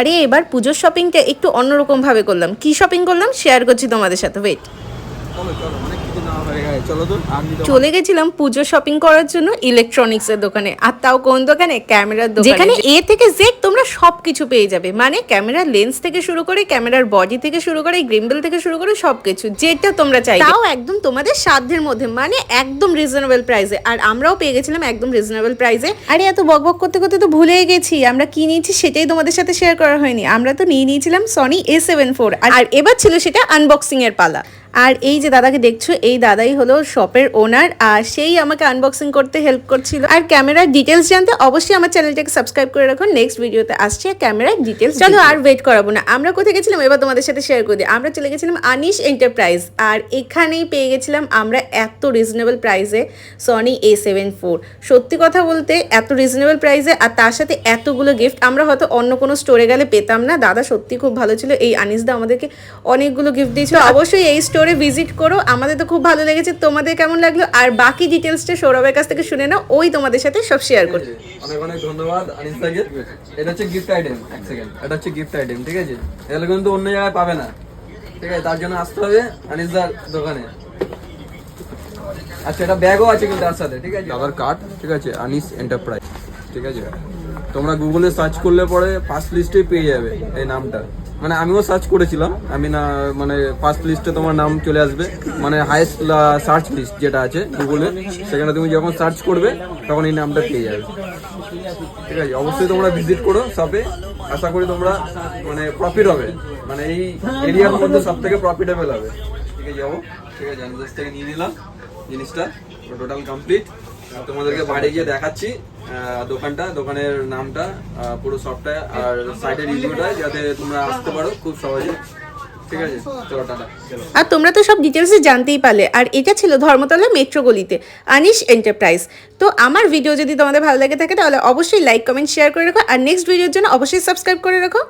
আরে এবার পুজোর শপিংটা একটু অন্যরকম ভাবে করলাম। কি শপিং করলাম শেয়ার করছি তোমাদের সাথে, ওয়েট। চলে গেছিলাম পুজো শপিং করার জন্য ইলেকট্রনিক্স এর দোকানে, আর তাও কোন দোকানে? ক্যামেরার দোকানে, যেখানে এ থেকে জেড তোমরা সবকিছু পেয়ে যাবে। মানে ক্যামেরার লেন্স থেকে শুরু করে ক্যামেরার বডি থেকে শুরু করে গ্রিম্বল থেকে শুরু করে সবকিছু যেটা তোমরা চাই, তাও একদম তোমাদের সাধ্যের মধ্যে, মানে একদম রিজনেবল প্রাইসে। আর আমরাও পেয়ে গেছিলাম একদম রিজনেবল প্রাইসে। আরে এত বকবক করতে করতে তো ভুলেই গেছি আমরা কি নিয়েছি, সেটাই তোমাদের সাথে শেয়ার করা হয়নি। আমরা তো নিয়েছিলাম সনি A7 IV, আর এবার ছিল সেটা আনবক্সিং এর পালা। আর এই যে দাদাকে দেখছো, এই দাদাই হলো শপের ওনার, আর সেই আমাকে আনবক্সিং করতে হেল্প করছিল। আর ক্যামেরার ডিটেলস জানতে অবশ্যই আমার চ্যানেলটাকে সাবস্ক্রাইব করে রাখুন। নেক্সট ভিডিওতে আসছে ক্যামেরার ডিটেলস। চলো আর ওয়েট করাবো না, আমরা কোথায় গেছিলাম এবার তোমাদের সাথে শেয়ার করে দিই। আমরা চলে গেছিলাম আনিশ এন্টারপ্রাইজ, আর এখানেই পেয়ে গেছিলাম আমরা এত রিজনেবল প্রাইসে সনি A7 IV। সত্যি কথা বলতে এত রিজনেবল প্রাইসে আর তার সাথে এতগুলো গিফট আমরা হয়তো অন্য কোনো স্টোরে গেলে পেতাম না। দাদা সত্যি খুব ভালো ছিল, এই আনিশদা আমাদেরকে অনেকগুলো গিফট দিয়েছিল। অবশ্যই এই স্টোরে ভিজিট করো, আমাদের তো খুব ভালো লেগেছে। তোমাদের কেমন লাগলো আর বাকি ডিটেলসটা সৌরভের কাছ থেকে শুনে নাও, ওই তোমাদের সাথে সব শেয়ার করবে। অনেক অনেক ধন্যবাদ আনিশদাকে। এটা হচ্ছে গিফট আইটেম, এক সেকেন্ড, এটা হচ্ছে গিফট আইটেম, ঠিক আছে? এগুলো কিন্তু অন্য জায়গায় পাবে না, ঠিক আছে? তার জন্য আসতে হবে আনিশদার দোকানে। আচ্ছা, এটা ব্যাগও আছে কিন্তু তার সাথে, ঠিক আছে? আধার কার্ড, ঠিক আছে? আনিশ এন্টারপ্রাইজ, ঠিক আছে? তোমরা গুগলে সার্চ করলে পরে ফার্স্ট লিস্টে পেয়ে যাবে এই নামটা। মানে আমিও সার্চ করেছিলাম, আমি না মানে ফার্স্ট লিস্টে তোমার নাম চলে আসবে, মানে হাইয়েস্ট সার্চ লিস্ট যেটা আছে গুগলে, সেখানে তুমি যখন সার্চ করবে তখন এই নামটা পেয়ে যাবে, ঠিক আছে? অবশ্যই তোমরা ভিজিট করো শপে, আশা করি তোমরা মানে প্রফিট হবে, মানে এই এরিয়ার মধ্যে সব থেকে প্রফিটেবল হবে, ঠিক আছে? যাবো, ঠিক আছে? আমি থেকে নিয়ে নিলাম জিনিসটা, টোটাল কমপ্লিট। তোমাদেরকে বাইরে গিয়ে দেখাচ্ছি দোকানটা, দোকানের নামটা, পুরো সবটা, আর সাইডের রিভিউটা, যাতে তোমরা আসতে পারো খুব সহজে, ঠিক আছে? চলো টাটা। আর তোমরা তো সব ডিটেলস জানতেই পারলে, আর এটা ছিল ধর্মতলা মেট্রো গলিতে আনিশ এন্টারপ্রাইজ। তো আমার ভিডিও যদি তোমাদের ভালো লাগে থাকে তাহলে অবশ্যই লাইক কমেন্ট শেয়ার করে রাখো, আর নেক্সট ভিডিওর জন্য অবশ্যই সাবস্ক্রাইব করে রাখো।